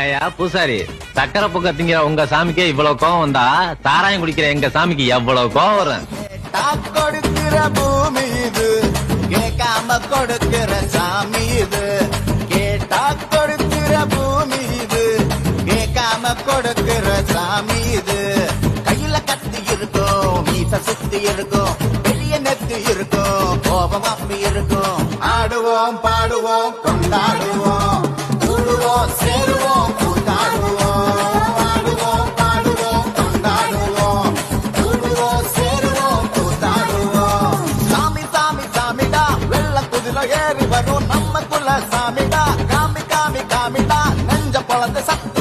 ஏயா பூசாரி, சக்கரை பொக்க திங்கிற உங்க சாமிக்கே இவ்வளவு கோவம் வந்தா சாராயம் குடிக்கிற எங்க சாமிக்கு எவ்வளவு கோவம் வரும்? கொடுக்கிற பூமி இது, கேட்காம கொடுக்கிற சாமி இது. கேட்டா கொடுக்கிற பூமி இது, கேட்காம கொடுக்கிற சாமி இது. கையில கத்தி இருக்கும், மீச சுத்தி இருக்கும், வெளிய நெத்தி இருக்கும், கோபம் அப்படி இருக்கும். ஆடுவோம் பாடுவோம் கொண்டாடுவோம், கூடுவோம் சேருவோம் கூத்தாடுவோம். ஆடுவோம் பாடுவோம் கொண்டாடுவோம், கூடுவோம் சேருவோம் கூத்தாடுவோம். சாமி சாமி சாமிடா, வெள்ள குதிரை ஏறி வரும் நம்ம குல சாமிடா. காமி காமி காமிடா, நெஞ்ச பொழந்து சத்த